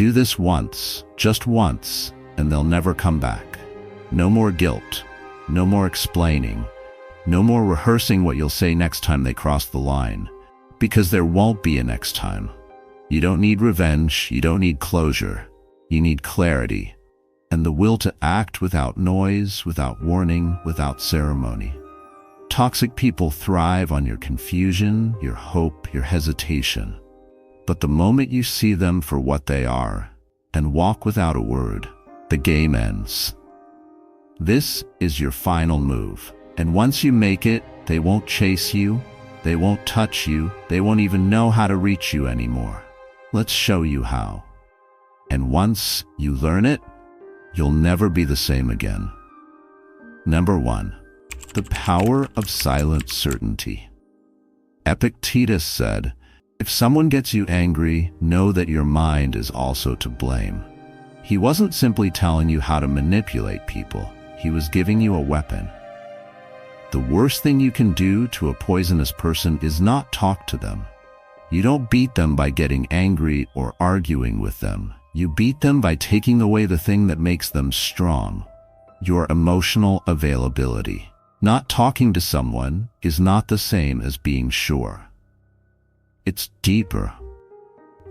Do this once, just once, and they'll never come back. No more guilt, no more explaining, no more rehearsing what you'll say next time they cross the line, because there won't be a next time. You don't need revenge, you don't need closure, you need clarity, and the will to act without noise, without warning, without ceremony. Toxic people thrive on your confusion, your hope, your hesitation. But the moment you see them for what they are, and walk without a word, the game ends. This is your final move, and once you make it, they won't chase you, they won't touch you, they won't even know how to reach you anymore. Let's show you how. And once you learn it, you'll never be the same again. Number 1. The power of silent certainty. Epictetus said, "If someone gets you angry, know that your mind is also to blame." He wasn't simply telling you how to manipulate people, he was giving you a weapon. The worst thing you can do to a poisonous person is not talk to them. You don't beat them by getting angry or arguing with them. You beat them by taking away the thing that makes them strong, your emotional availability. Not talking to someone is not the same as being sure. It's deeper.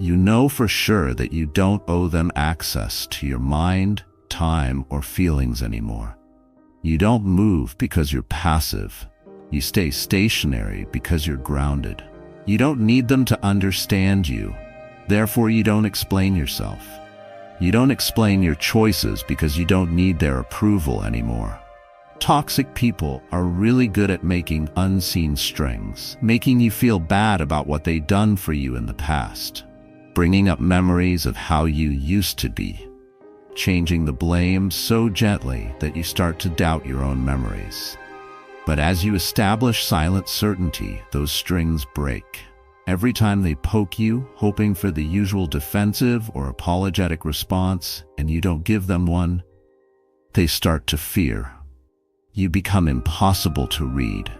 You know for sure that you don't owe them access to your mind, time, or feelings anymore. You don't move because you're passive. You stay stationary because you're grounded. You don't need them to understand you. Therefore, you don't explain yourself. You don't explain your choices because you don't need their approval anymore. Toxic people are really good at making unseen strings, making you feel bad about what they've done for you in the past, bringing up memories of how you used to be, changing the blame so gently that you start to doubt your own memories. But as you establish silent certainty, those strings break. Every time they poke you, hoping for the usual defensive or apologetic response, and you don't give them one, they start to fear. You become impossible to read.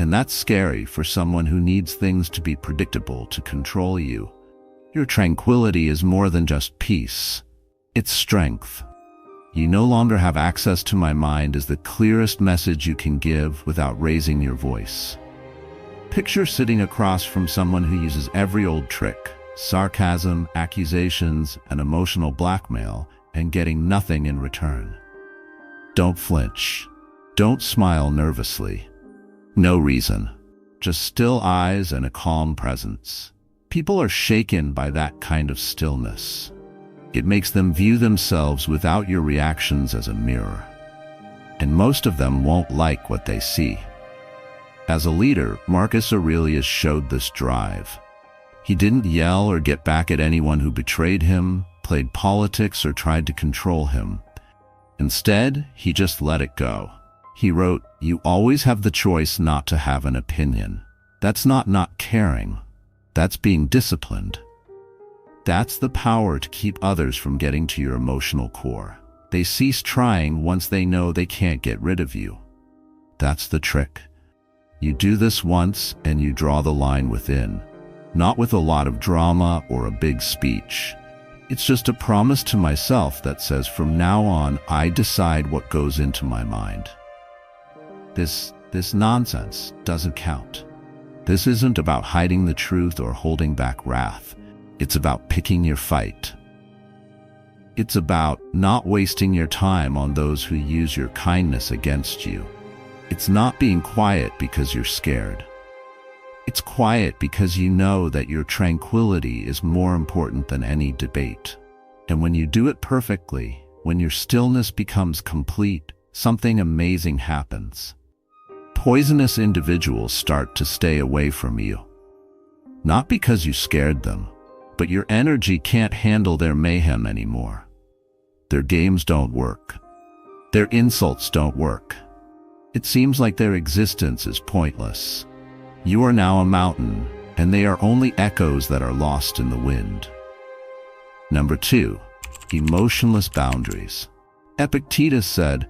And that's scary for someone who needs things to be predictable to control you. Your tranquility is more than just peace. It's strength. You no longer have access to my mind is the clearest message you can give without raising your voice. Picture sitting across from someone who uses every old trick, sarcasm, accusations, and emotional blackmail, and getting nothing in return. Don't flinch. Don't smile nervously. No reason. Just still eyes and a calm presence. People are shaken by that kind of stillness. It makes them view themselves without your reactions as a mirror. And most of them won't like what they see. As a leader, Marcus Aurelius showed this drive. He didn't yell or get back at anyone who betrayed him, played politics, or tried to control him. Instead, he just let it go. He wrote, "You always have the choice not to have an opinion. That's not caring. That's being disciplined." That's the power to keep others from getting to your emotional core. They cease trying once they know they can't get rid of you. That's the trick. You do this once and you draw the line within, not with a lot of drama or a big speech. It's just a promise to myself that says from now on, I decide what goes into my mind. This nonsense doesn't count. This isn't about hiding the truth or holding back wrath. It's about picking your fight. It's about not wasting your time on those who use your kindness against you. It's not being quiet because you're scared. It's quiet because you know that your tranquility is more important than any debate. And when you do it perfectly, when your stillness becomes complete, something amazing happens. Poisonous individuals start to stay away from you. Not because you scared them, but your energy can't handle their mayhem anymore. Their games don't work. Their insults don't work. It seems like their existence is pointless. You are now a mountain, and they are only echoes that are lost in the wind. Number 2, emotionless boundaries. Epictetus said,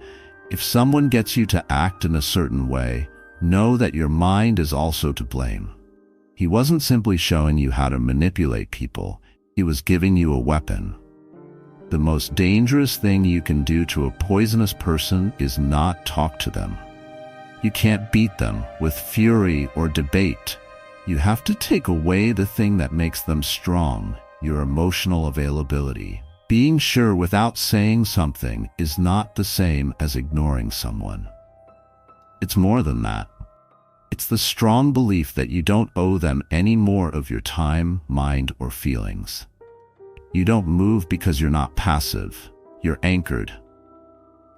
"If someone gets you to act in a certain way, know that your mind is also to blame." He wasn't simply showing you how to manipulate people. He was giving you a weapon. The most dangerous thing you can do to a poisonous person is not talk to them. You can't beat them with fury or debate. You have to take away the thing that makes them strong, your emotional availability. Being sure without saying something is not the same as ignoring someone. It's more than that. It's the strong belief that you don't owe them any more of your time, mind, or feelings. You don't move because you're not passive. You're anchored.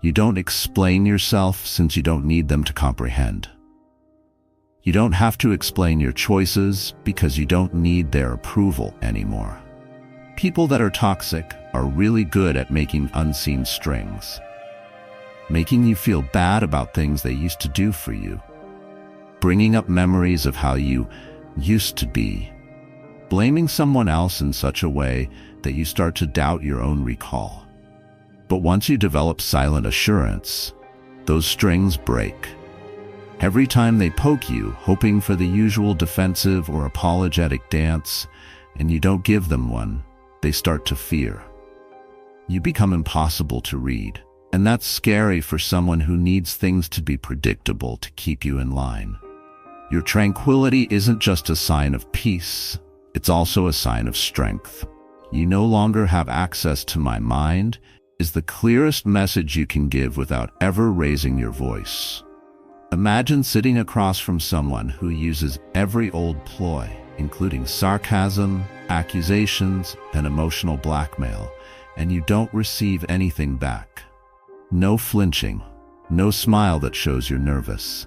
You don't explain yourself since you don't need them to comprehend. You don't have to explain your choices because you don't need their approval anymore. People that are toxic are really good at making unseen strings, making you feel bad about things they used to do for you, bringing up memories of how you used to be, blaming someone else in such a way that you start to doubt your own recall. But once you develop silent assurance, those strings break. Every time they poke you, hoping for the usual defensive or apologetic dance, and you don't give them one, they start to fear. You become impossible to read, and that's scary for someone who needs things to be predictable to keep you in line. Your tranquility isn't just a sign of peace, it's also a sign of strength. You no longer have access to my mind is the clearest message you can give without ever raising your voice. Imagine sitting across from someone who uses every old ploy, including sarcasm, accusations, and emotional blackmail, and you don't receive anything back. No flinching, no smile that shows you're nervous.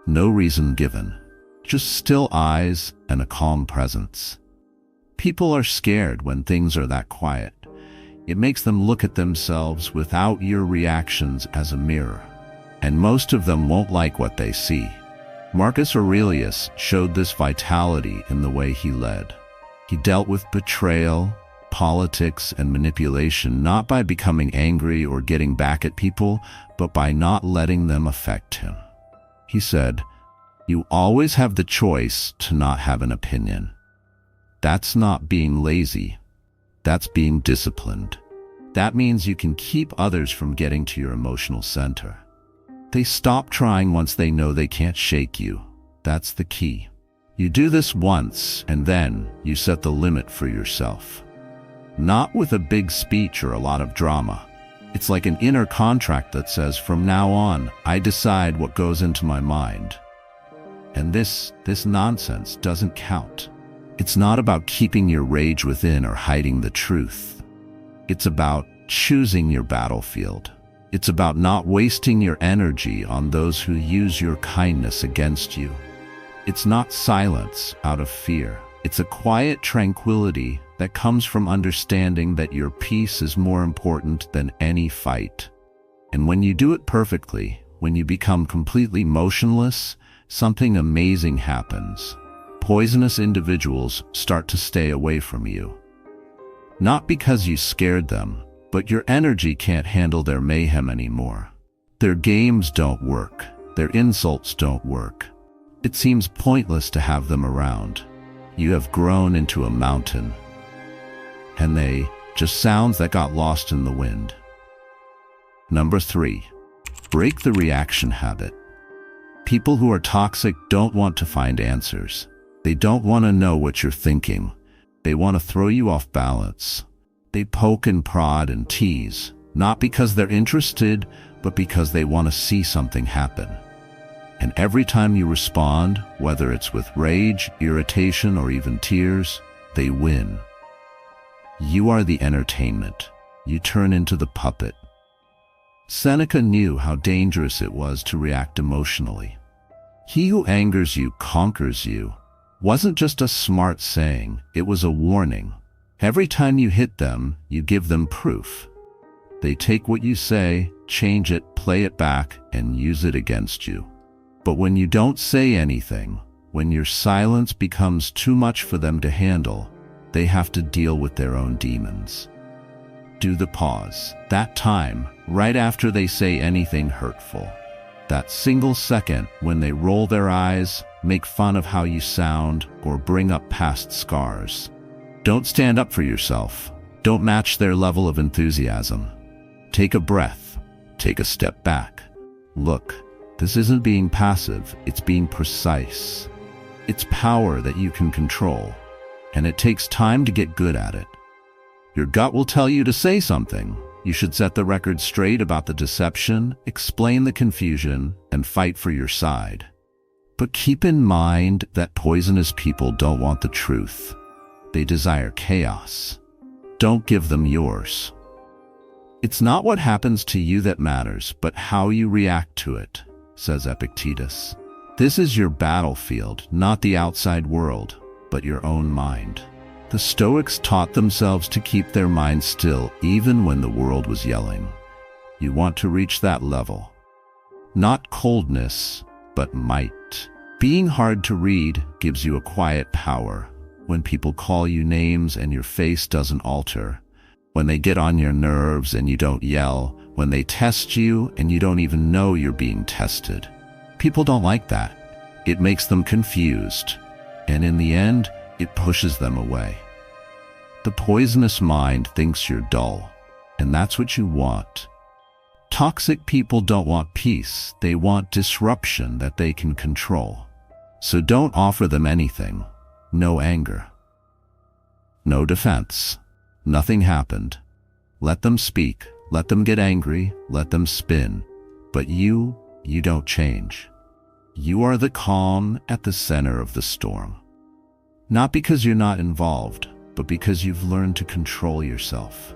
No reason given, just still eyes and a calm presence. People are scared when things are that quiet. It makes them look at themselves without your reactions as a mirror. And most of them won't like what they see. Marcus Aurelius showed this vitality in the way he led. He dealt with betrayal, politics, and manipulation not by becoming angry or getting back at people, but by not letting them affect him. He said, "You always have the choice to not have an opinion. That's not being lazy. That's being disciplined. That means you can keep others from getting to your emotional center. They stop trying once they know they can't shake you. That's the key. You do this once, and then you set the limit for yourself. Not with a big speech or a lot of drama. It's like an inner contract that says, from now on, I decide what goes into my mind. And this nonsense doesn't count. It's not about keeping your rage within or hiding the truth. It's about choosing your battlefield. It's about not wasting your energy on those who use your kindness against you. It's not silence out of fear. It's a quiet tranquility that comes from understanding that your peace is more important than any fight. And when you do it perfectly, when you become completely motionless, something amazing happens. Poisonous individuals start to stay away from you. Not because you scared them, but your energy can't handle their mayhem anymore. Their games don't work. Their insults don't work. It seems pointless to have them around. You have grown into a mountain. And they just sounds that got lost in the wind. Number 3, break the reaction habit. People who are toxic don't want to find answers. They don't want to know what you're thinking. They want to throw you off balance. They poke and prod and tease, not because they're interested, but because they want to see something happen. And every time you respond, whether it's with rage, irritation, or even tears, they win. You are the entertainment. You turn into the puppet. Seneca knew how dangerous it was to react emotionally. He who angers you conquers you wasn't just a smart saying, it was a warning. Every time you hit them, you give them proof. They take what you say, change it, play it back, and use it against you. But when you don't say anything, when your silence becomes too much for them to handle, they have to deal with their own demons. Do the pause. That time, right after they say anything hurtful. That single second when they roll their eyes, make fun of how you sound, or bring up past scars. Don't stand up for yourself. Don't match their level of enthusiasm. Take a breath. Take a step back. Look, this isn't being passive, it's being precise. It's power that you can control, and it takes time to get good at it. Your gut will tell you to say something. You should set the record straight about the deception, explain the confusion, and fight for your side. But keep in mind that poisonous people don't want the truth. They desire chaos. Don't give them yours. It's not what happens to you that matters, but how you react to it, says Epictetus. This is your battlefield, not the outside world, but your own mind. The Stoics taught themselves to keep their minds still even when the world was yelling. You want to reach that level. Not coldness, but might. Being hard to read gives you a quiet power. When people call you names and your face doesn't alter. When they get on your nerves and you don't yell. When they test you and you don't even know you're being tested. People don't like that. It makes them confused. And in the end, it pushes them away. The poisonous mind thinks you're dull, and that's what you want. Toxic people don't want peace. They want disruption that they can control. So don't offer them anything. No anger. No defense. Nothing happened. Let them speak. Let them get angry. Let them spin. But you don't change. You are the calm at the center of the storm. Not because you're not involved, but because you've learned to control yourself.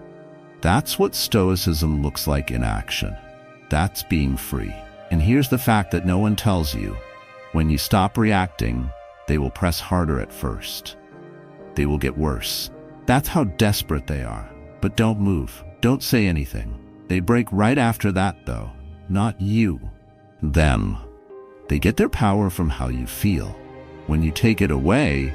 That's what Stoicism looks like in action. That's being free. And here's the fact that no one tells you. When you stop reacting, they will press harder at first. They will get worse. That's how desperate they are. But don't move. Don't say anything. They break right after that, though. Not you. Them. They get their power from how you feel. When you take it away,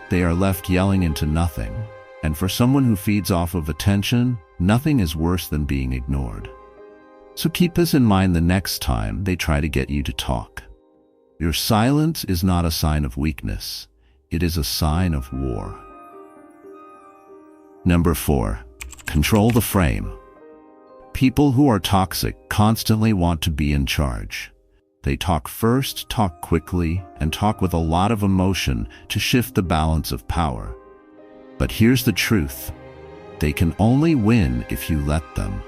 they are left yelling into nothing. And for someone who feeds off of attention, nothing is worse than being ignored. So keep this in mind the next time they try to get you to talk. Your silence is not a sign of weakness. It is a sign of war. Number 4. Control the frame. People who are toxic constantly want to be in charge. They talk first, talk quickly, and talk with a lot of emotion to shift the balance of power. But here's the truth. They can only win if you let them.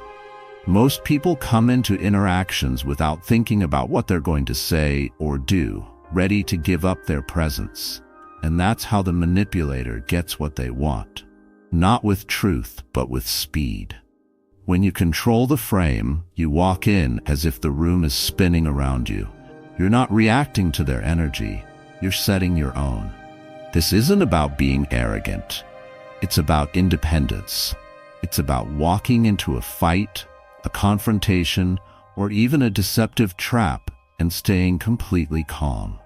Most people come into interactions without thinking about what they're going to say or do, ready to give up their presence. And that's how the manipulator gets what they want. Not with truth, but with speed. When you control the frame, you walk in as if the room is spinning around you. You're not reacting to their energy, you're setting your own. This isn't about being arrogant. It's about independence. It's about walking into a fight, a confrontation, or even a deceptive trap and staying completely calm.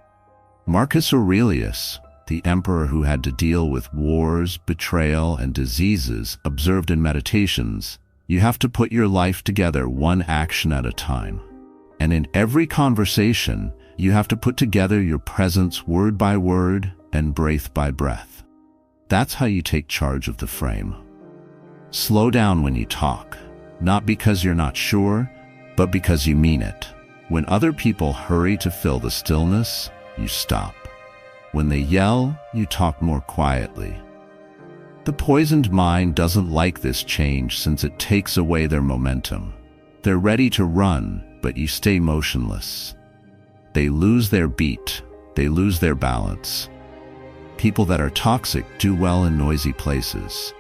Marcus Aurelius, the emperor who had to deal with wars, betrayal, and diseases, observed in Meditations, you have to put your life together one action at a time. And in every conversation, you have to put together your presence word by word and breath by breath. That's how you take charge of the frame. Slow down when you talk, not because you're not sure, but because you mean it. When other people hurry to fill the stillness, you stop. When they yell, you talk more quietly. The poisoned mind doesn't like this change since it takes away their momentum. They're ready to run, but you stay motionless. They lose their beat. They lose their balance. People that are toxic do well in noisy places,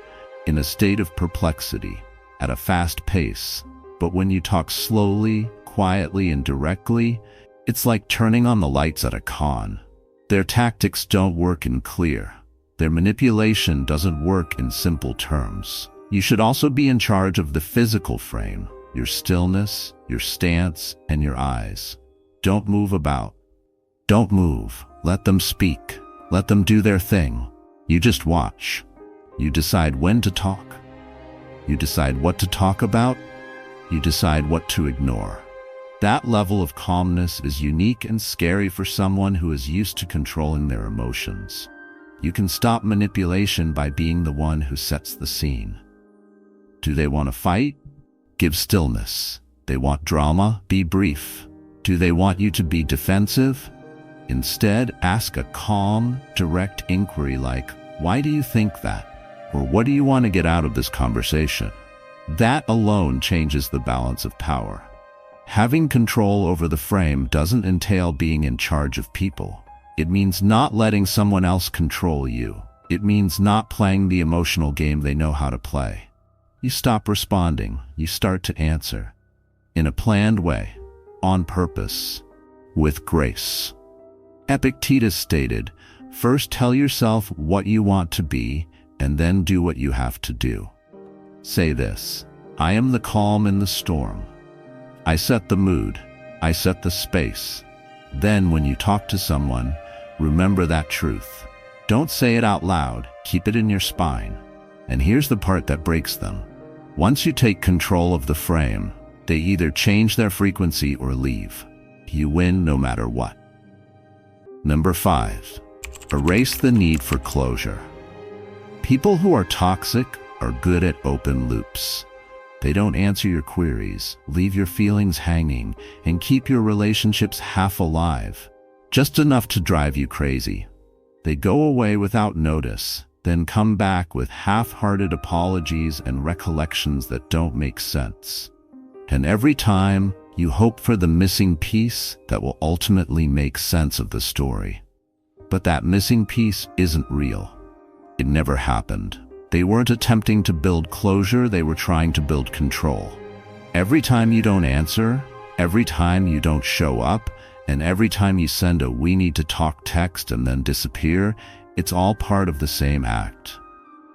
in a state of perplexity, at a fast pace. But when you talk slowly, quietly, and directly, it's like turning on the lights at a con. Their tactics don't work in clear. Their manipulation doesn't work in simple terms. You should also be in charge of the physical frame, your stillness, your stance, and your eyes. Don't move about. Don't move. Let them speak. Let them do their thing. You just watch. You decide when to talk. You decide what to talk about. You decide what to ignore. That level of calmness is unique and scary for someone who is used to controlling their emotions. You can stop manipulation by being the one who sets the scene. Do they want to fight? Give stillness. They want drama? Be brief. Do they want you to be defensive? Instead, ask a calm, direct inquiry like, "Why do you think that?" Or "What do you want to get out of this conversation?" That alone changes the balance of power. Having control over the frame doesn't entail being in charge of people. It means not letting someone else control you. It means not playing the emotional game they know how to play. You stop responding. You start to answer. In a planned way. On purpose. With grace. Epictetus stated, "First tell yourself what you want to be, and then do what you have to do." Say this: "I am the calm in the storm. I set the mood. I set the space." Then when you talk to someone, remember that truth. Don't say it out loud. Keep it in your spine. And here's the part that breaks them. Once you take control of the frame, they either change their frequency or leave. You win no matter what. Number 5. Erase the need for closure. People who are toxic are good at open loops. They don't answer your queries, leave your feelings hanging, and keep your relationships half alive, just enough to drive you crazy. They go away without notice, then come back with half-hearted apologies and recollections that don't make sense. And every time, you hope for the missing piece that will ultimately make sense of the story. But that missing piece isn't real. It never happened. They weren't attempting to build closure, they were trying to build control. Every time you don't answer, every time you don't show up, and every time you send a "we need to talk" text and then disappear, it's all part of the same act.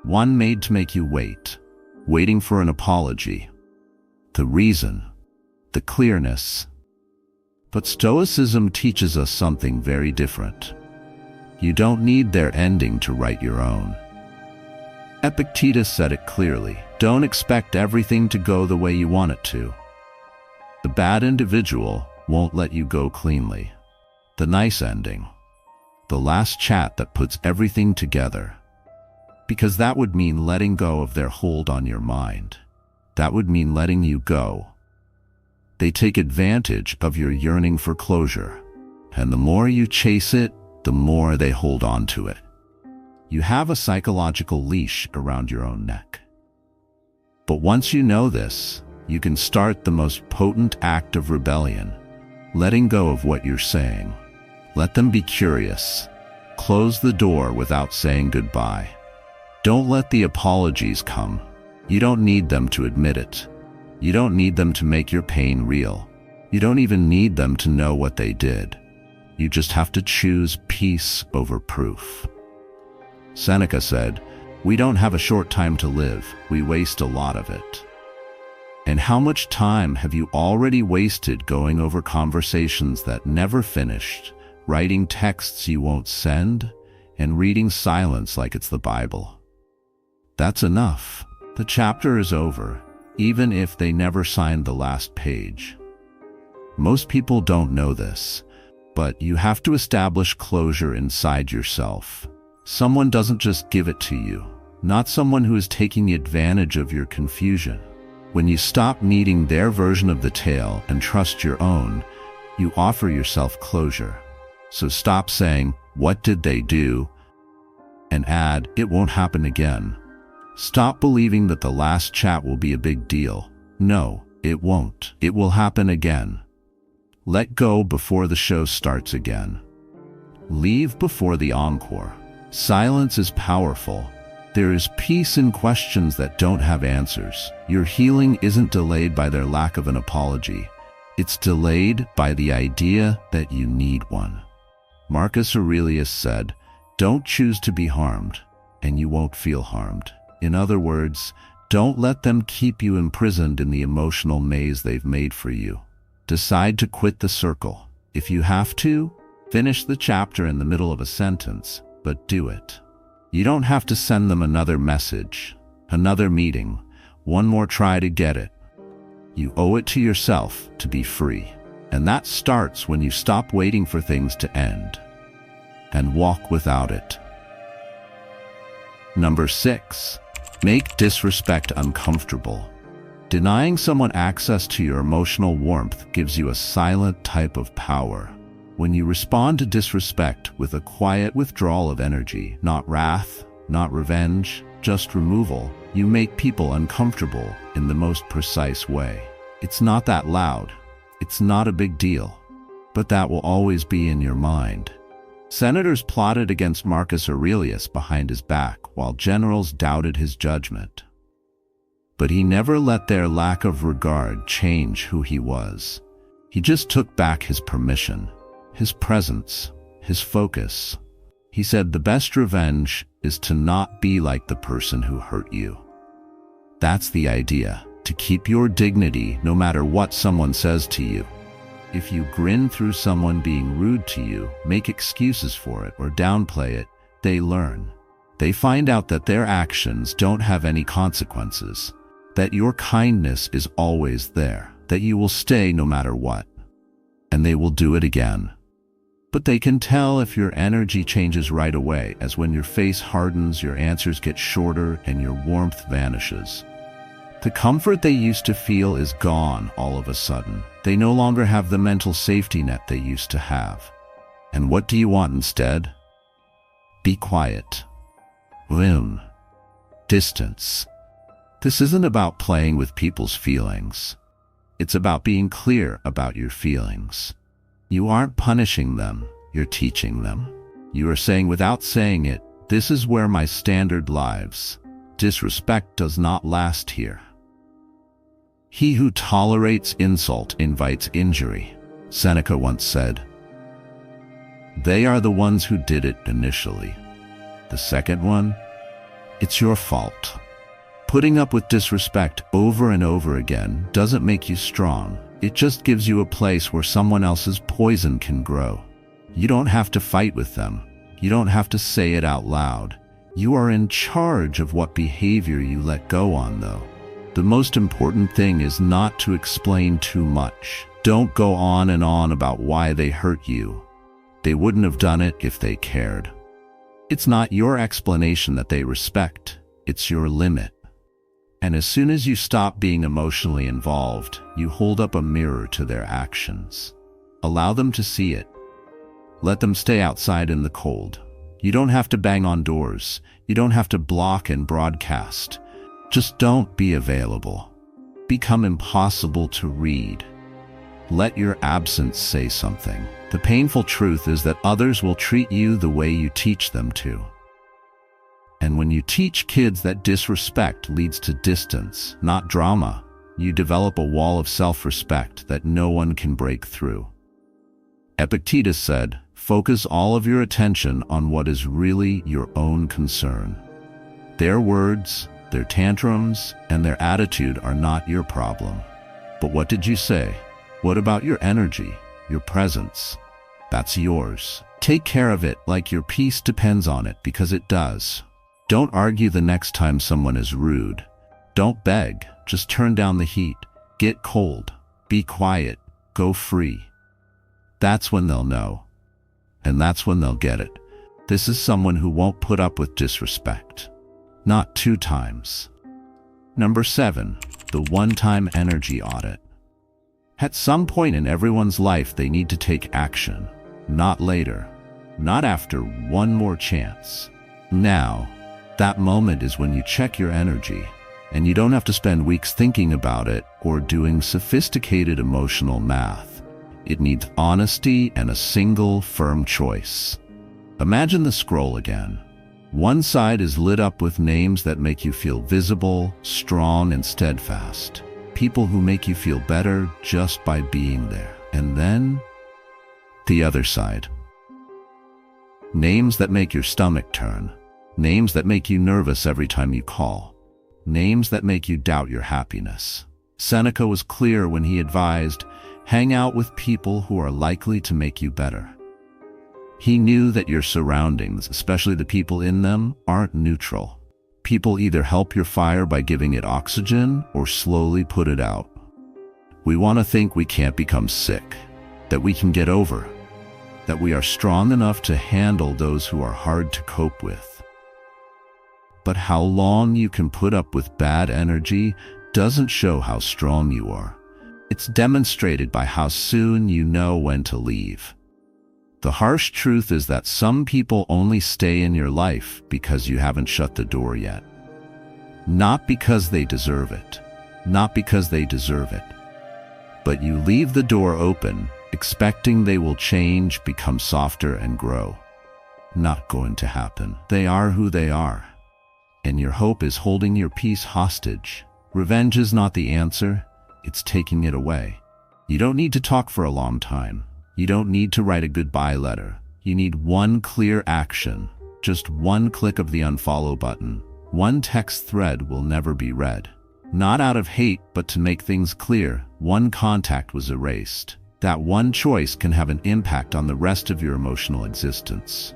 One made to make you wait, waiting for an apology. The reason, the clearness. But Stoicism teaches us something very different. You don't need their ending to write your own. Epictetus said it clearly. Don't expect everything to go the way you want it to. The bad individual won't let you go cleanly. The nice ending. The last chat that puts everything together. Because that would mean letting go of their hold on your mind. That would mean letting you go. They take advantage of your yearning for closure. And the more you chase it, the more they hold on to it. You have a psychological leash around your own neck. But once you know this, you can start the most potent act of rebellion, letting go of what you're saying. Let them be curious. Close the door without saying goodbye. Don't let the apologies come. You don't need them to admit it. You don't need them to make your pain real. You don't even need them to know what they did. You just have to choose peace over proof. Seneca said, "We don't have a short time to live, we waste a lot of it." And how much time have you already wasted going over conversations that never finished, writing texts you won't send, and reading silence like it's the Bible? That's enough. The chapter is over, even if they never signed the last page. Most people don't know this, but you have to establish closure inside yourself. Someone doesn't just give it to you, not someone who is taking advantage of your confusion. When you stop needing their version of the tale and trust your own, you offer yourself closure. So stop saying, "What did they do?" and add, "It won't happen again." Stop believing that the last chat will be a big deal. No, it won't. It will happen again. Let go before the show starts again. Leave before the encore. Silence is powerful. There is peace in questions that don't have answers. Your healing isn't delayed by their lack of an apology. It's delayed by the idea that you need one. Marcus Aurelius said, "Don't choose to be harmed, and you won't feel harmed." In other words, don't let them keep you imprisoned in the emotional maze they've made for you. Decide to quit the circle. If you have to, finish the chapter in the middle of a sentence, but do it. You don't have to send them another message, another meeting, one more try to get it. You owe it to yourself to be free. And that starts when you stop waiting for things to end and walk without it. Number 6. Make disrespect uncomfortable. Denying someone access to your emotional warmth gives you a silent type of power. When you respond to disrespect with a quiet withdrawal of energy, not wrath, not revenge, just removal, you make people uncomfortable in the most precise way. It's not that loud. It's not a big deal. But that will always be in your mind. Senators plotted against Marcus Aurelius behind his back, while generals doubted his judgment. But he never let their lack of regard change who he was. He just took back his permission, his presence, his focus. He said the best revenge is to not be like the person who hurt you. That's the idea, to keep your dignity no matter what someone says to you. If you grin through someone being rude to you, make excuses for it, or downplay it, they learn. They find out that their actions don't have any consequences, that your kindness is always there, that you will stay no matter what. And they will do it again. But they can tell if your energy changes right away, as when your face hardens, your answers get shorter, and your warmth vanishes. The comfort they used to feel is gone all of a sudden. They no longer have the mental safety net they used to have. And what do you want instead? Be quiet. Distance. This isn't about playing with people's feelings. It's about being clear about your feelings. You aren't punishing them, you're teaching them. You are saying without saying it, this is where my standard lives. Disrespect does not last here. He who tolerates insult invites injury, Seneca once said. They are the ones who did it initially. The second one, it's your fault. Putting up with disrespect over and over again doesn't make you strong. It just gives you a place where someone else's poison can grow. You don't have to fight with them. You don't have to say it out loud. You are in charge of what behavior you let go on, though. The most important thing is not to explain too much. Don't go on and on about why they hurt you. They wouldn't have done it if they cared. It's not your explanation that they respect. It's your limit. And as soon as you stop being emotionally involved, you hold up a mirror to their actions. Allow them to see it. Let them stay outside in the cold. You don't have to bang on doors. You don't have to block and broadcast. Just don't be available. Become impossible to read. Let your absence say something. The painful truth is that others will treat you the way you teach them to. And when you teach kids that disrespect leads to distance, not drama, you develop a wall of self-respect that no one can break through. Epictetus said, "Focus all of your attention on what is really your own concern." Their words, their tantrums, and their attitude are not your problem. But what did you say? What about your energy, your presence? That's yours. Take care of it like your peace depends on it, because it does. Don't argue the next time someone is rude. Don't beg, just turn down the heat. Get cold. Be quiet. Go free. That's when they'll know. And that's when they'll get it. This is someone who won't put up with disrespect. Not 2 times. Number 7, the one-time energy audit. At some point in everyone's life, they need to take action. Not later. Not after one more chance. Now. That moment is when you check your energy, and you don't have to spend weeks thinking about it or doing sophisticated emotional math. It needs honesty and a single, firm choice. Imagine the scroll again. One side is lit up with names that make you feel visible, strong, and steadfast. People who make you feel better just by being there. And then, the other side. Names that make your stomach turn. Names that make you nervous every time you call. Names that make you doubt your happiness. Seneca was clear when he advised, hang out with people who are likely to make you better. He knew that your surroundings, especially the people in them, aren't neutral. People either help your fire by giving it oxygen or slowly put it out. We want to think we can't become sick, that we can get over, that we are strong enough to handle those who are hard to cope with. But how long you can put up with bad energy doesn't show how strong you are. It's demonstrated by how soon you know when to leave. The harsh truth is that some people only stay in your life because you haven't shut the door yet. Not because they deserve it. Not because they deserve it. But you leave the door open, expecting they will change, become softer, and grow. Not going to happen. They are who they are. And your hope is holding your peace hostage. Revenge is not the answer. It's taking it away. You don't need to talk for a long time. You don't need to write a goodbye letter. You need one clear action. Just one click of the unfollow button. One text thread will never be read. Not out of hate, but to make things clear. One contact was erased. That one choice can have an impact on the rest of your emotional existence.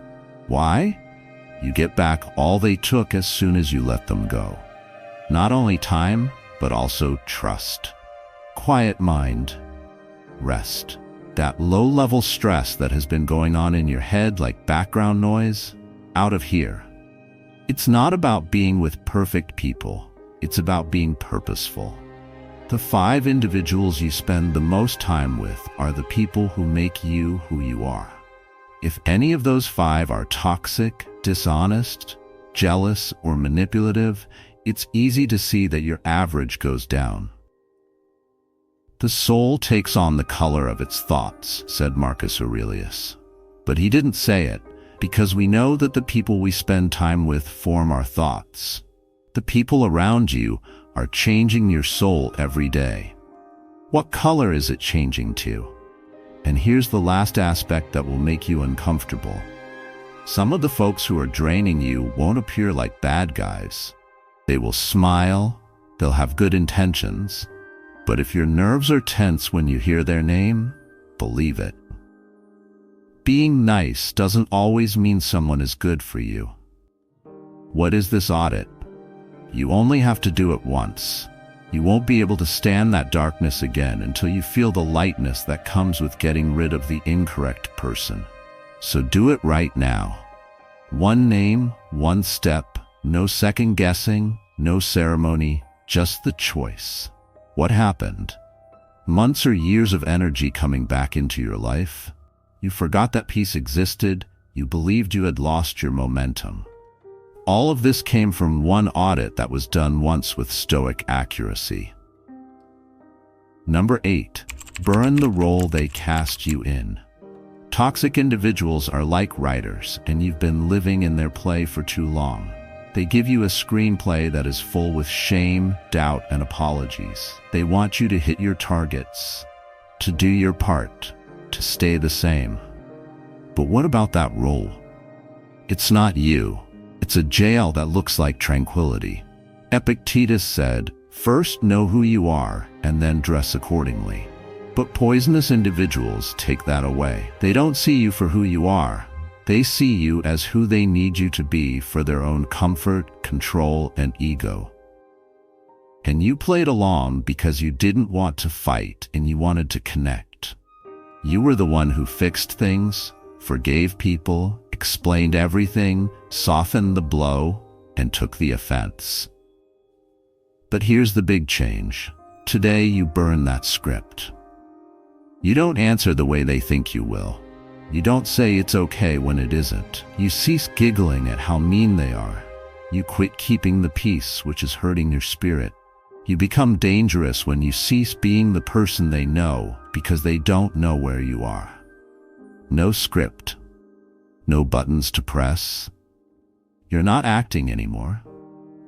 Why? You get back all they took as soon as you let them go. Not only time, but also trust. Quiet mind. Rest. That low-level stress that has been going on in your head like background noise, out of here. It's not about being with perfect people. It's about being purposeful. The 5 individuals you spend the most time with are the people who make you who you are. If any of those 5 are toxic, dishonest, jealous, or manipulative, it's easy to see that your average goes down. The soul takes on the color of its thoughts, said Marcus Aurelius. But he didn't say it, because we know that the people we spend time with form our thoughts. The people around you are changing your soul every day. What color is it changing to? And here's the last aspect that will make you uncomfortable. Some of the folks who are draining you won't appear like bad guys. They will smile, they'll have good intentions, but if your nerves are tense when you hear their name, believe it. Being nice doesn't always mean someone is good for you. What is this audit? You only have to do it once. You won't be able to stand that darkness again until you feel the lightness that comes with getting rid of the incorrect person. So do it right now. One name, one step, no second guessing, no ceremony, just the choice. What happened? Months or years of energy coming back into your life? You forgot that peace existed. You believed you had lost your momentum. All of this came from one audit that was done once with Stoic accuracy. Number 8. Burn the role they cast you in. Toxic individuals are like writers, and you've been living in their play for too long. They give you a screenplay that is full with shame, doubt, and apologies. They want you to hit your targets, to do your part, to stay the same. But what about that role? It's not you. It's a jail that looks like tranquility. Epictetus said, "First know who you are, and then dress accordingly." But poisonous individuals take that away. They don't see you for who you are. They see you as who they need you to be for their own comfort, control, and ego. And you played along because you didn't want to fight and you wanted to connect. You were the one who fixed things, forgave people, explained everything, softened the blow, and took the offense. But here's the big change. Today you burn that script. You don't answer the way they think you will. You don't say it's okay when it isn't. You cease giggling at how mean they are. You quit keeping the peace, which is hurting your spirit. You become dangerous when you cease being the person they know because they don't know where you are. No script. No buttons to press. You're not acting anymore.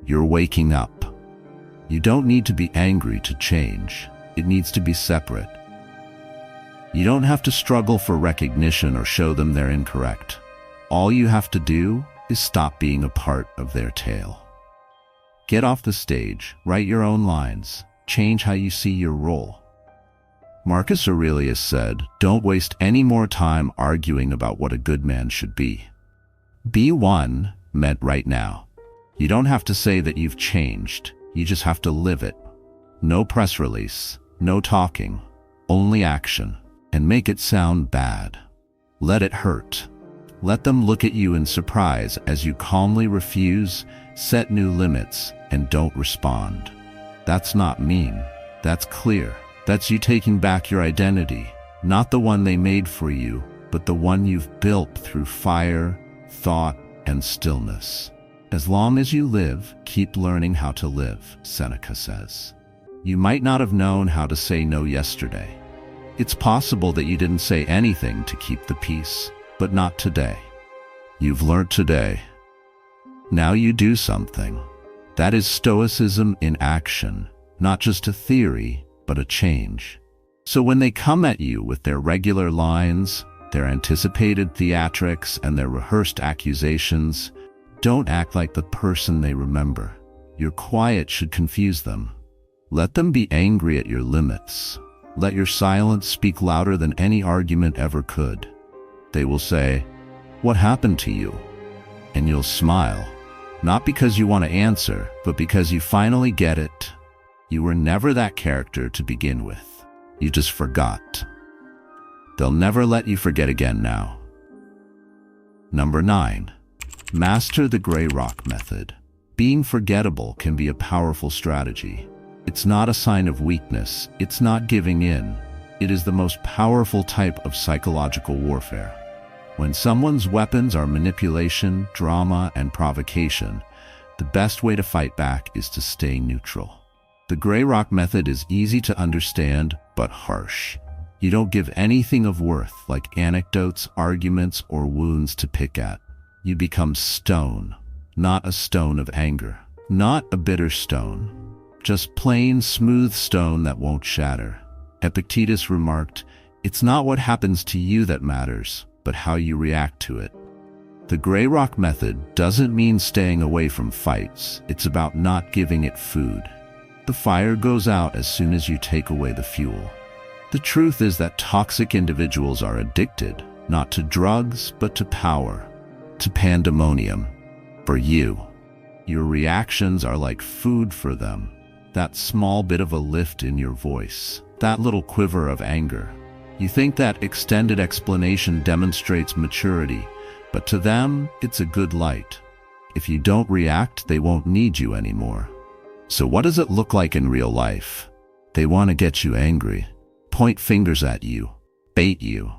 You're waking up. You don't need to be angry to change. It needs to be separate. You don't have to struggle for recognition or show them they're incorrect. All you have to do is stop being a part of their tale. Get off the stage, write your own lines, change how you see your role. Marcus Aurelius said, "Don't waste any more time arguing about what a good man should be. Be one meant right now." You don't have to say that you've changed. You just have to live it. No press release, no talking, only action. And make it sound bad. Let it hurt. Let them look at you in surprise as you calmly refuse, set new limits, and don't respond. That's not mean. That's clear. That's you taking back your identity, not the one they made for you, but the one you've built through fire, thought, and stillness. As long as you live, keep learning how to live, Seneca says. You might not have known how to say no yesterday. It's possible that you didn't say anything to keep the peace, but not today. You've learned today. Now you do something. That is Stoicism in action, not just a theory, but a change. So when they come at you with their regular lines, their anticipated theatrics, and their rehearsed accusations, don't act like the person they remember. Your quiet should confuse them. Let them be angry at your limits. Let your silence speak louder than any argument ever could. They will say, "What happened to you?" And you'll smile, not because you want to answer, but because you finally get it. You were never that character to begin with. You just forgot. They'll never let you forget again now. Number 9. Master the gray rock method. Being forgettable can be a powerful strategy. It's not a sign of weakness. It's not giving in. It is the most powerful type of psychological warfare. When someone's weapons are manipulation, drama, and provocation, the best way to fight back is to stay neutral. The gray rock method is easy to understand, but harsh. You don't give anything of worth, like anecdotes, arguments, or wounds to pick at. You become stone, not a stone of anger, not a bitter stone, just plain, smooth stone that won't shatter. Epictetus remarked, "It's not what happens to you that matters, but how you react to it." The gray rock method doesn't mean staying away from fights. It's about not giving it food. The fire goes out as soon as you take away the fuel. The truth is that toxic individuals are addicted, not to drugs, but to power, to pandemonium. For you, your reactions are like food for them. That small bit of a lift in your voice, that little quiver of anger. You think that extended explanation demonstrates maturity, but to them, it's a good light. If you don't react, they won't need you anymore. So what does it look like in real life? They want to get you angry, point fingers at you, bait you.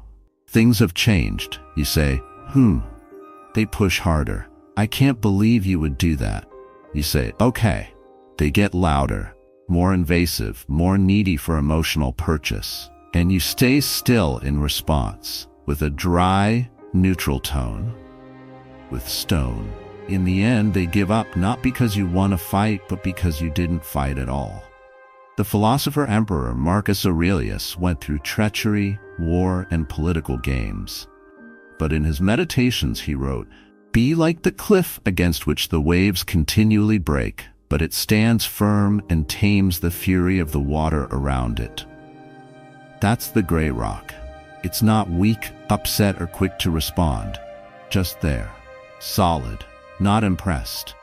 Things have changed. You say, They push harder. "I can't believe you would do that." You say, "Okay." They get louder, more invasive, more needy for emotional purchase. And you stay still in response, with a dry, neutral tone, with stone. In the end, they give up not because you won a fight, but because you didn't fight at all. The philosopher emperor Marcus Aurelius went through treachery, war, and political games. But in his meditations he wrote, "Be like the cliff against which the waves continually break, but it stands firm and tames the fury of the water around it." That's the gray rock. It's not weak, upset, or quick to respond. Just there. Solid. Not impressed.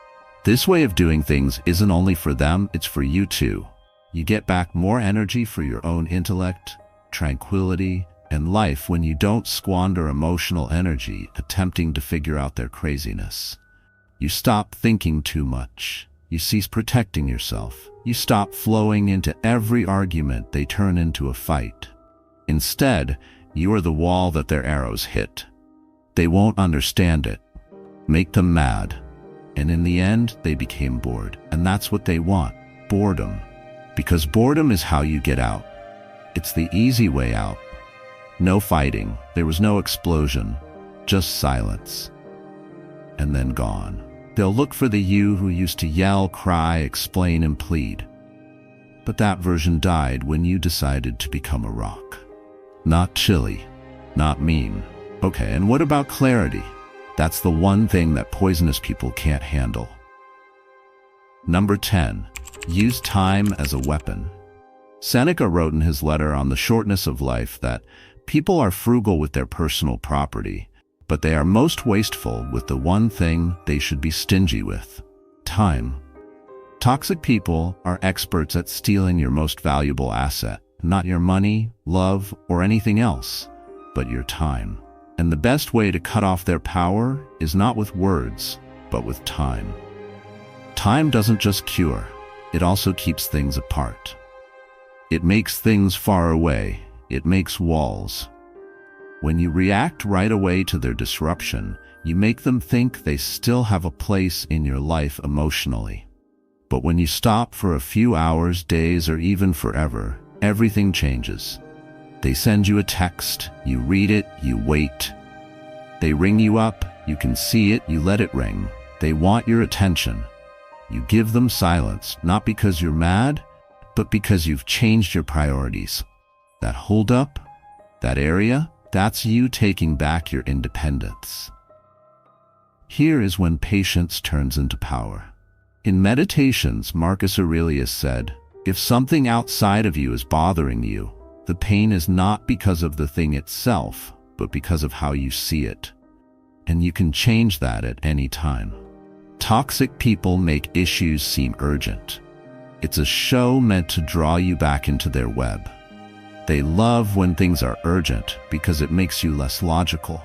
This way of doing things isn't only for them, it's for you too. You get back more energy for your own intellect, tranquility, and life when you don't squander emotional energy attempting to figure out their craziness. You stop thinking too much. You cease protecting yourself. You stop flowing into every argument they turn into a fight. Instead, you are the wall that their arrows hit. They won't understand it. Make them mad. And in the end, they became bored. And that's what they want, boredom. Because boredom is how you get out. It's the easy way out. No fighting. There was no explosion. Just silence. And then gone. They'll look for the you who used to yell, cry, explain, and plead. But that version died when you decided to become a rock. Not chilly. Not mean. Okay, and what about clarity? That's the one thing that poisonous people can't handle. Number 10. Use time as a weapon. Seneca wrote in his letter on the shortness of life that people are frugal with their personal property, but they are most wasteful with the one thing they should be stingy with: time. Toxic people are experts at stealing your most valuable asset, not your money, love, or anything else, but your time. And the best way to cut off their power is not with words, but with time. Time doesn't just cure, it also keeps things apart. It makes things far away, it makes walls. When you react right away to their disruption, you make them think they still have a place in your life emotionally. But when you stop for a few hours, days, or even forever, everything changes. They send you a text, you read it, you wait. They ring you up, you can see it, you let it ring. They want your attention. You give them silence, not because you're mad, but because you've changed your priorities. That holdup, that area, that's you taking back your independence. Here is when patience turns into power. In Meditations, Marcus Aurelius said, "If something outside of you is bothering you, the pain is not because of the thing itself, but because of how you see it. And you can change that at any time." Toxic people make issues seem urgent. It's a show meant to draw you back into their web. They love when things are urgent because it makes you less logical.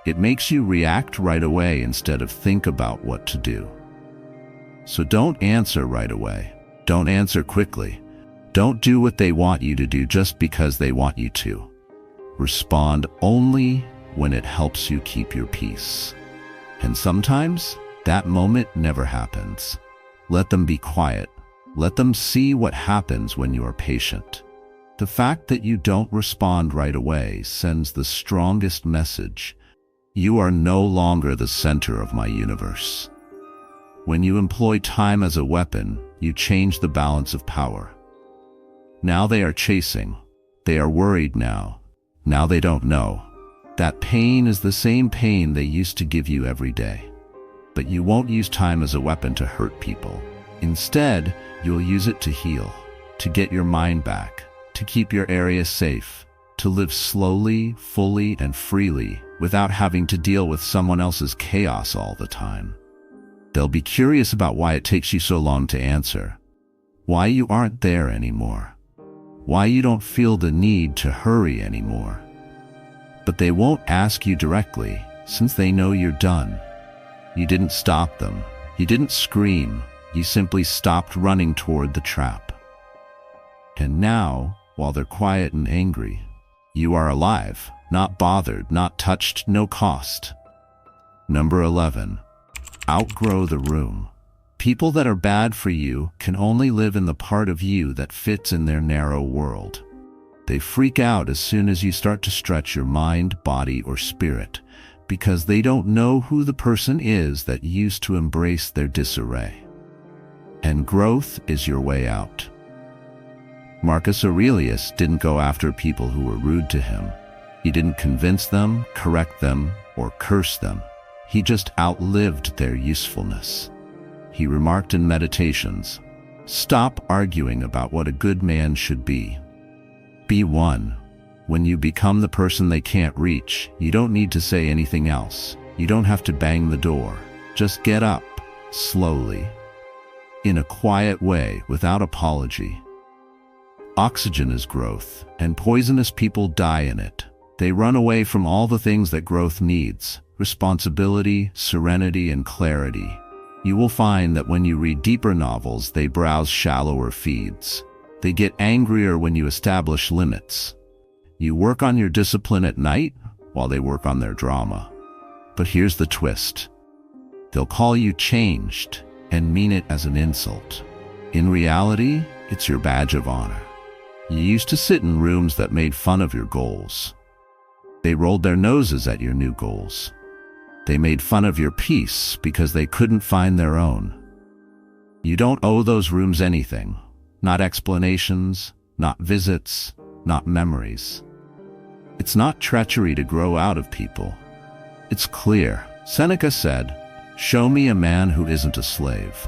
It makes you react right away instead of think about what to do. So don't answer right away. Don't answer quickly. Don't do what they want you to do just because they want you to. Respond only when it helps you keep your peace. And sometimes that moment never happens. Let them be quiet. Let them see what happens when you are patient. The fact that you don't respond right away sends the strongest message. You are no longer the center of my universe. When you employ time as a weapon, you change the balance of power. Now they are chasing. They are worried now. Now they don't know. That pain is the same pain they used to give you every day. But you won't use time as a weapon to hurt people. Instead, you'll use it to heal, to get your mind back, to keep your area safe, to live slowly, fully, and freely without having to deal with someone else's chaos all the time. They'll be curious about why it takes you so long to answer, why you aren't there anymore, why you don't feel the need to hurry anymore. But they won't ask you directly, since they know you're done. You didn't stop them. You didn't scream. You simply stopped running toward the trap. And now, while they're quiet and angry, you are alive, not bothered, not touched, no cost. Number 11. Outgrow the room. People that are bad for you can only live in the part of you that fits in their narrow world. They freak out as soon as you start to stretch your mind, body, or spirit, because they don't know who the person is that used to embrace their disarray. And growth is your way out. Marcus Aurelius didn't go after people who were rude to him. He didn't convince them, correct them, or curse them. He just outlived their usefulness. He remarked in Meditations, "Stop arguing about what a good man should be. Be one. When you become the person they can't reach, you don't need to say anything else. You don't have to bang the door. Just get up, slowly, in a quiet way, without apology." Oxygen is growth, and poisonous people die in it. They run away from all the things that growth needs: responsibility, serenity, and clarity. You will find that when you read deeper novels, they browse shallower feeds. They get angrier when you establish limits. You work on your discipline at night while they work on their drama. But here's the twist. They'll call you changed and mean it as an insult. In reality, it's your badge of honor. You used to sit in rooms that made fun of your goals. They rolled their noses at your new goals. They made fun of your peace because they couldn't find their own. You don't owe those rooms anything. Not explanations, not visits, not memories. It's not treachery to grow out of people. It's clear. Seneca said, "Show me a man who isn't a slave.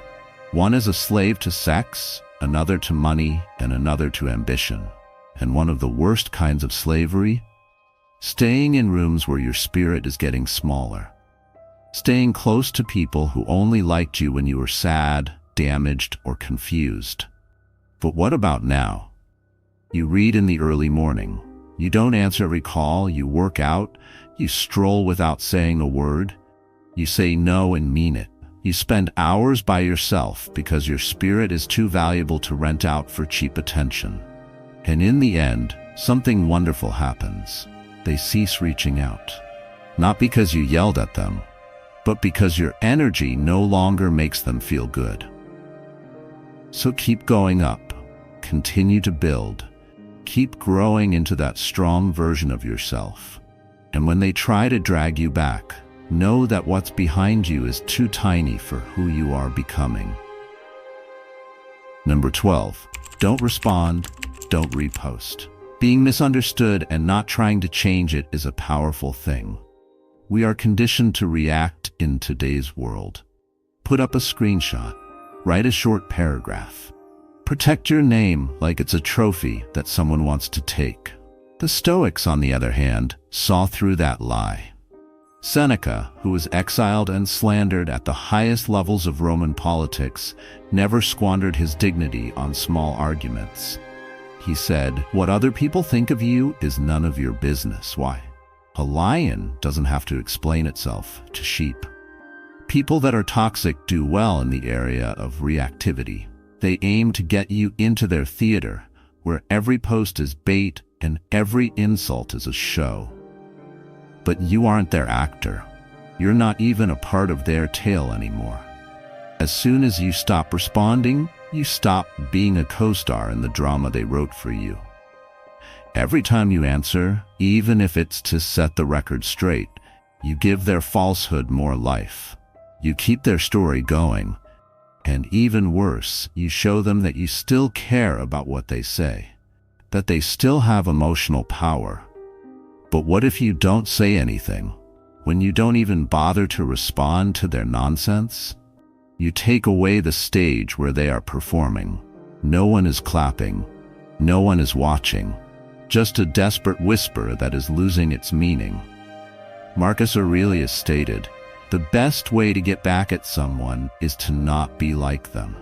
One is a slave to sex, another to money, and another to ambition. And one of the worst kinds of slavery? Staying in rooms where your spirit is getting smaller. Staying close to people who only liked you when you were sad, damaged, or confused." But what about now? You read in the early morning. You don't answer every call. You work out. You stroll without saying a word. You say no and mean it. You spend hours by yourself because your spirit is too valuable to rent out for cheap attention. And in the end, something wonderful happens. They cease reaching out. Not because you yelled at them, but because your energy no longer makes them feel good. So keep going up. Continue to build. Keep growing into that strong version of yourself. And when they try to drag you back, know that what's behind you is too tiny for who you are becoming. Number 12. Don't respond, don't repost. Being misunderstood and not trying to change it is a powerful thing. We are conditioned to react in today's world. Put up a screenshot. Write a short paragraph. Protect your name like it's a trophy that someone wants to take. The Stoics, on the other hand, saw through that lie. Seneca, who was exiled and slandered at the highest levels of Roman politics, never squandered his dignity on small arguments. He said, "What other people think of you is none of your business." Why? A lion doesn't have to explain itself to sheep. People that are toxic do well in the area of reactivity. They aim to get you into their theater, where every post is bait and every insult is a show. But you aren't their actor. You're not even a part of their tale anymore. As soon as you stop responding, you stop being a co-star in the drama they wrote for you. Every time you answer, even if it's to set the record straight, you give their falsehood more life. You keep their story going, and even worse, you show them that you still care about what they say, that they still have emotional power. But what if you don't say anything? When you don't even bother to respond to their nonsense? You take away the stage where they are performing. No one is clapping. No one is watching. Just a desperate whisper that is losing its meaning. Marcus Aurelius stated, "The best way to get back at someone is to not be like them."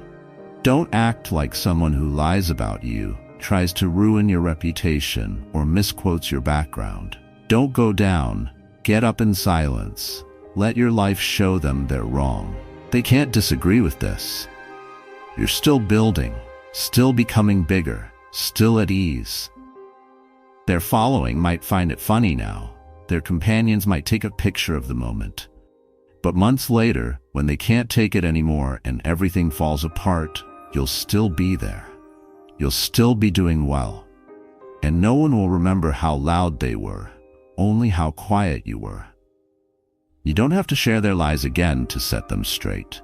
Don't act like someone who lies about you, tries to ruin your reputation, or misquotes your background. Don't go down. Get up in silence. Let your life show them they're wrong. They can't disagree with this. You're still building, still becoming bigger, still at ease. Their following might find it funny now. Their companions might take a picture of the moment. But months later, when they can't take it anymore and everything falls apart, you'll still be there. You'll still be doing well. And no one will remember how loud they were, only how quiet you were. You don't have to share their lies again to set them straight.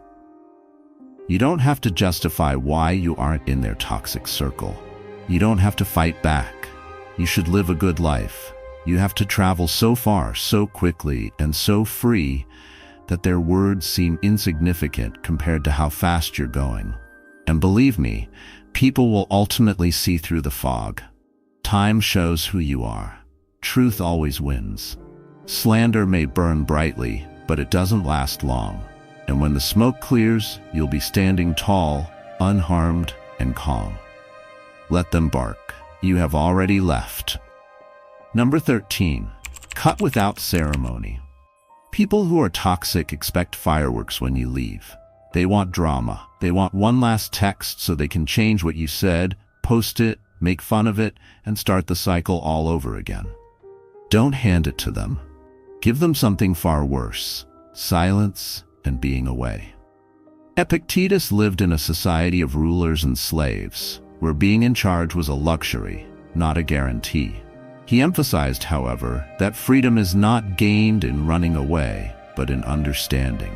You don't have to justify why you aren't in their toxic circle. You don't have to fight back. You should live a good life. You have to travel so far, so quickly, and so free that their words seem insignificant compared to how fast you're going. And believe me, people will ultimately see through the fog. Time shows who you are. Truth always wins. Slander may burn brightly, but it doesn't last long. And when the smoke clears, you'll be standing tall, unharmed, and calm. Let them bark. You have already left. Number 13. Cut without ceremony. People who are toxic expect fireworks when you leave. They want drama. They want one last text so they can change what you said, post it, make fun of it, and start the cycle all over again. Don't hand it to them. Give them something far worse: silence and being away. Epictetus lived in a society of rulers and slaves, where being in charge was a luxury, not a guarantee. He emphasized, however, that freedom is not gained in running away, but in understanding.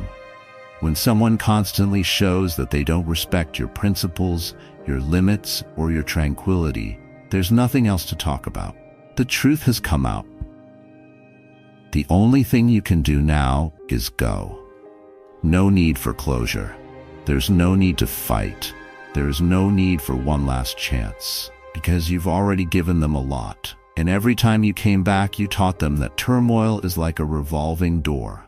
When someone constantly shows that they don't respect your principles, your limits, or your tranquility, there's nothing else to talk about. The truth has come out. The only thing you can do now is go. No need for closure. There's no need to fight. There's no need for one last chance, because you've already given them a lot. And every time you came back, you taught them that turmoil is like a revolving door.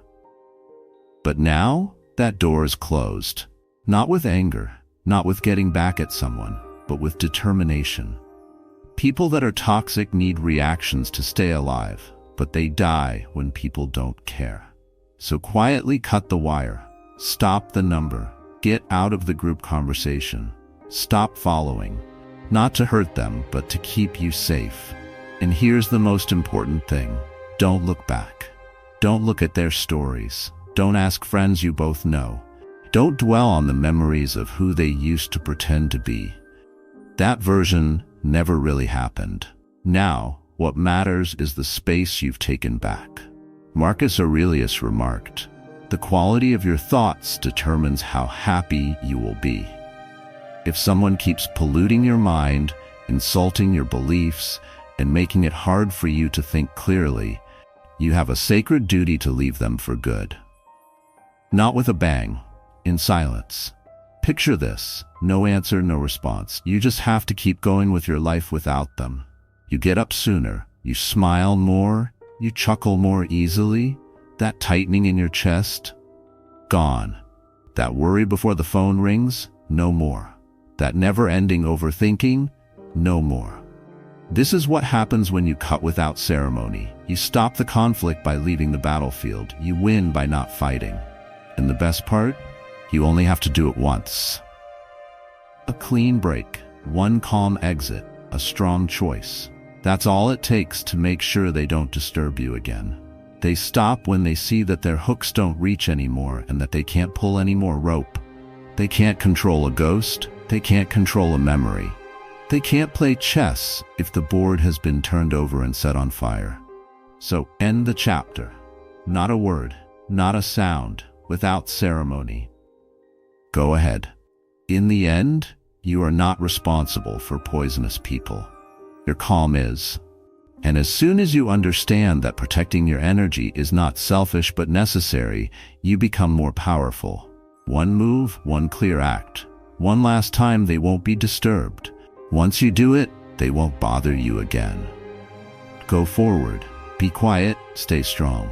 But now, that door is closed. Not with anger, not with getting back at someone, but with determination. People that are toxic need reactions to stay alive, but they die when people don't care. So quietly cut the wire. Stop the number. Get out of the group conversation. Stop following. Not to hurt them, but to keep you safe. And here's the most important thing. Don't look back. Don't look at their stories. Don't ask friends you both know. Don't dwell on the memories of who they used to pretend to be. That version never really happened. Now, what matters is the space you've taken back. Marcus Aurelius remarked, "The quality of your thoughts determines how happy you will be." If someone keeps polluting your mind, insulting your beliefs, and making it hard for you to think clearly, you have a sacred duty to leave them for good. Not with a bang, in silence. Picture this: no answer, no response. You just have to keep going with your life without them. You get up sooner, you smile more, you chuckle more easily. That tightening in your chest? Gone. That worry before the phone rings? No more. That never-ending overthinking? No more. This is what happens when you cut without ceremony. You stop the conflict by leaving the battlefield. You win by not fighting. And the best part? You only have to do it once. A clean break, one calm exit, a strong choice. That's all it takes to make sure they don't disturb you again. They stop when they see that their hooks don't reach anymore and that they can't pull any more rope. They can't control a ghost. They can't control a memory. They can't play chess if the board has been turned over and set on fire. So end the chapter. Not a word, not a sound, without ceremony. Go ahead. In the end, you are not responsible for poisonous people. Your calm is. And as soon as you understand that protecting your energy is not selfish but necessary, you become more powerful. One move, one clear act. One last time they won't be disturbed. Once you do it, they won't bother you again. Go forward. Be quiet. Stay strong.